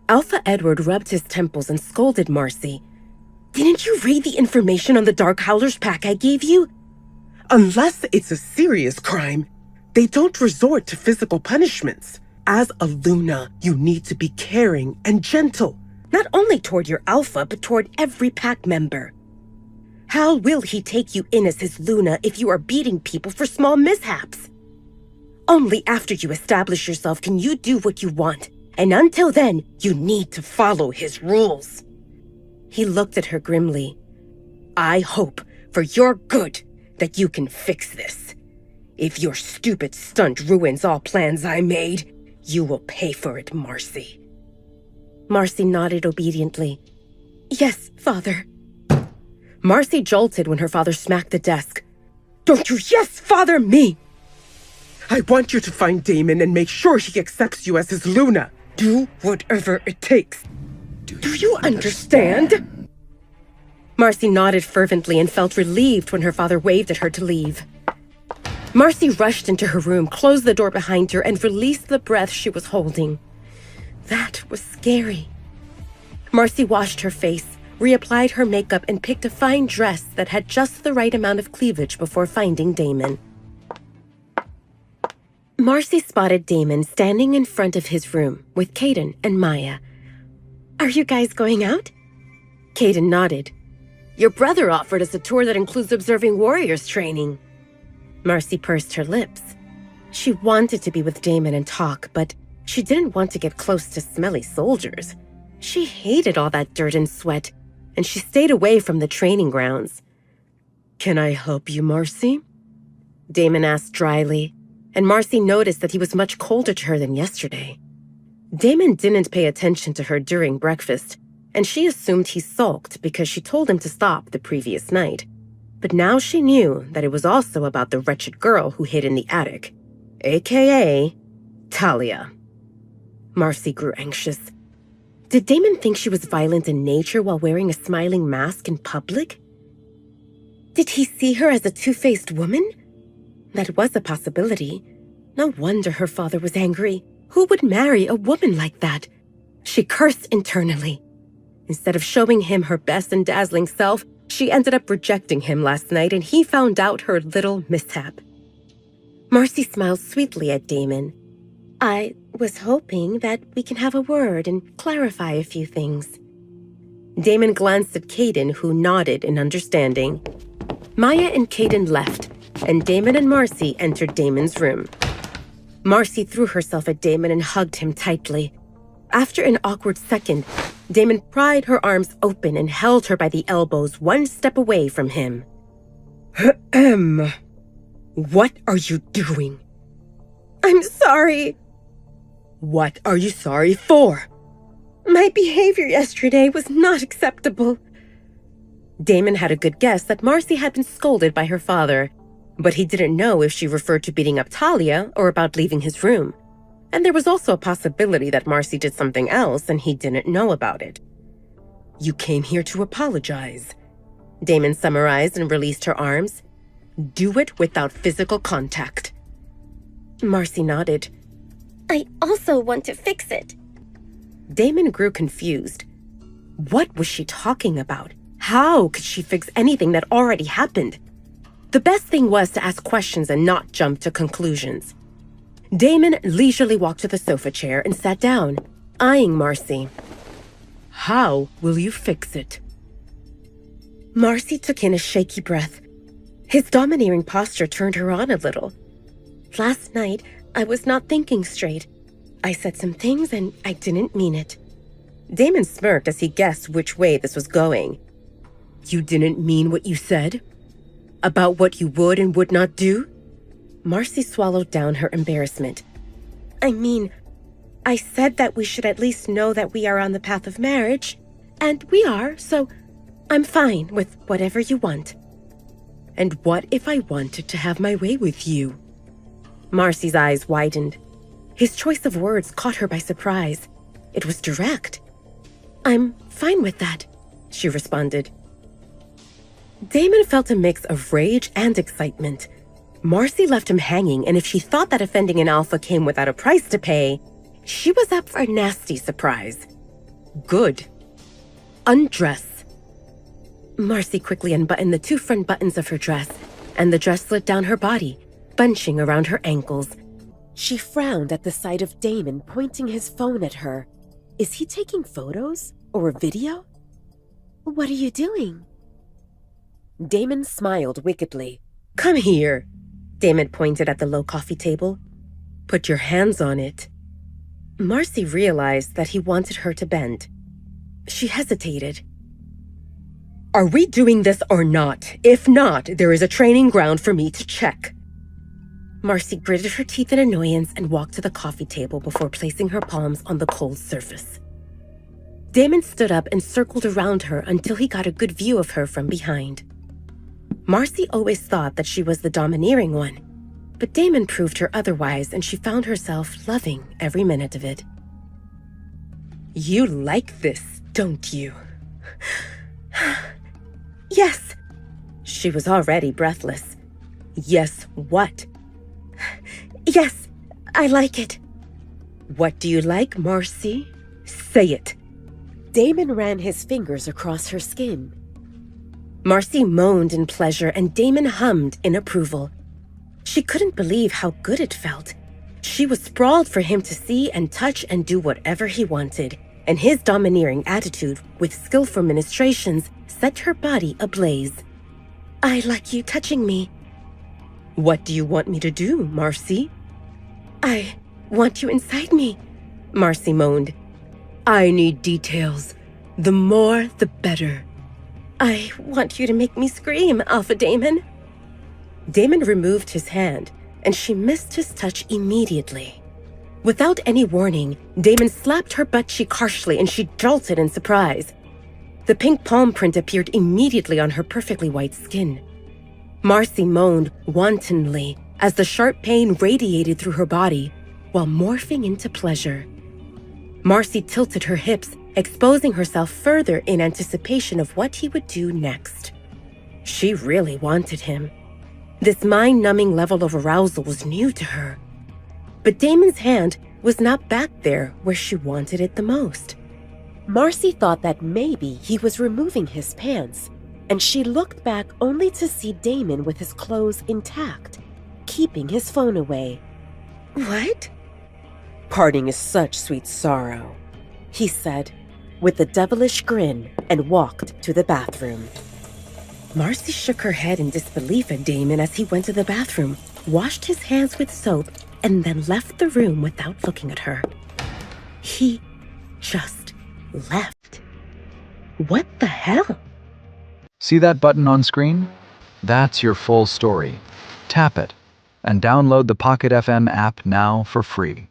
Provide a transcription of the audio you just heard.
Alpha Edward rubbed his temples and scolded Marcy. Didn't you read the information on the Dark Howlers pack I gave you? Unless it's a serious crime, they don't resort to physical punishments. As a Luna, you need to be caring and gentle. Not only toward your Alpha, but toward every pack member. How will he take you in as his Luna if you are beating people for small mishaps? Only after you establish yourself can you do what you want, and until then, you need to follow his rules. He looked at her grimly. I hope, for your good, that you can fix this. If your stupid stunt ruins all plans I made, you will pay for it, Marcy. Marcy nodded obediently. Yes, Father. Marcy jolted when her father smacked the desk. Don't you yes, Father me! I want you to find Damon and make sure he accepts you as his Luna. Do whatever it takes. Do you understand? Marcy nodded fervently and felt relieved when her father waved at her to leave. Marcy rushed into her room, closed the door behind her, and released the breath she was holding. That was scary. Marcy washed her face, reapplied her makeup, and picked a fine dress that had just the right amount of cleavage before finding Damon. Marcy spotted Damon standing in front of his room with Caden and Maya. Are you guys going out? Caden nodded. Your brother offered us a tour that includes observing warriors training. Marcy pursed her lips. She wanted to be with Damon and talk, but she didn't want to get close to smelly soldiers. She hated all that dirt and sweat, and she stayed away from the training grounds. Can I help you, Marcy? Damon asked dryly, and Marcy noticed that he was much colder to her than yesterday. Damon didn't pay attention to her during breakfast, and she assumed he sulked because she told him to stop the previous night. But now she knew that it was also about the wretched girl who hid in the attic, a.k.a. Talia. Marcy grew anxious. Did Damon think she was violent in nature while wearing a smiling mask in public? Did he see her as a two-faced woman? That was a possibility. No wonder her father was angry. Who would marry a woman like that? She cursed internally. Instead of showing him her best and dazzling self, she ended up rejecting him last night, and he found out her little mishap. Marcy smiled sweetly at Damon. I was hoping that we can have a word and clarify a few things. Damon glanced at Caden, who nodded in understanding. Maya and Caden left, and Damon and Marcy entered Damon's room. Marcy threw herself at Damon and hugged him tightly. After an awkward second, Damon pried her arms open and held her by the elbows 1 step away from him. What are you doing? I'm sorry. What are you sorry for? My behavior yesterday was not acceptable. Damon had a good guess that Marcy had been scolded by her father, but he didn't know if she referred to beating up Talia or about leaving his room. And there was also a possibility that Marcy did something else and he didn't know about it. You came here to apologize. Damon summarized and released her arms. Do it without physical contact. Marcy nodded. I also want to fix it. Damon grew confused. What was she talking about? How could she fix anything that already happened? The best thing was to ask questions and not jump to conclusions. Damon leisurely walked to the sofa chair and sat down, eyeing Marcy. How will you fix it? Marcy took in a shaky breath. His domineering posture turned her on a little. Last night, I was not thinking straight. I said some things and I didn't mean it. Damon smirked as he guessed which way this was going. You didn't mean what you said? About what you would and would not do? Marcy swallowed down her embarrassment. I mean, I said that we should at least know that we are on the path of marriage, and we are, so I'm fine with whatever you want. And what if I wanted to have my way with you? Marcy's eyes widened. His choice of words caught her by surprise. It was direct. I'm fine with that, she responded. Damon felt a mix of rage and excitement. Marcy left him hanging, and if she thought that offending an alpha came without a price to pay, she was up for a nasty surprise. Good. Undress. Marcy quickly unbuttoned the 2 front buttons of her dress, and the dress slid down her body, bunching around her ankles. She frowned at the sight of Damon pointing his phone at her. Is he taking photos or a video? What are you doing? Damon smiled wickedly. Come here. Damon pointed at the low coffee table. Put your hands on it. Marcy realized that he wanted her to bend. She hesitated. Are we doing this or not? If not, there is a training ground for me to check. Marcy gritted her teeth in annoyance and walked to the coffee table before placing her palms on the cold surface. Damon stood up and circled around her until he got a good view of her from behind. Marcy always thought that she was the domineering one, but Damon proved her otherwise, and she found herself loving every minute of it. You like this, don't you? Yes. She was already breathless. Yes, what? Yes, I like it. What do you like, Marcy? Say it. Damon ran his fingers across her skin. Marcy moaned in pleasure and Damon hummed in approval. She couldn't believe how good it felt. She was sprawled for him to see and touch and do whatever he wanted, and his domineering attitude with skillful ministrations set her body ablaze. I like you touching me. What do you want me to do, Marcy? I want you inside me, Marcy moaned. I need details. The more, the better. I want you to make me scream, Alpha Damon. Damon removed his hand, and she missed his touch immediately. Without any warning, Damon slapped her butt cheek harshly and she jolted in surprise. The pink palm print appeared immediately on her perfectly white skin. Marcy moaned wantonly as the sharp pain radiated through her body while morphing into pleasure. Marcy tilted her hips, exposing herself further in anticipation of what he would do next. She really wanted him. This mind-numbing level of arousal was new to her. But Damon's hand was not back there where she wanted it the most. Marcy thought that maybe he was removing his pants, and she looked back only to see Damon with his clothes intact, keeping his phone away. What? Parting is such sweet sorrow, he said, with a devilish grin, and walked to the bathroom. Marcy shook her head in disbelief at Damon as he went to the bathroom, washed his hands with soap, and then left the room without looking at her. He just left. What the hell? See that button on screen? That's your full story. Tap it and download the Pocket FM app now for free.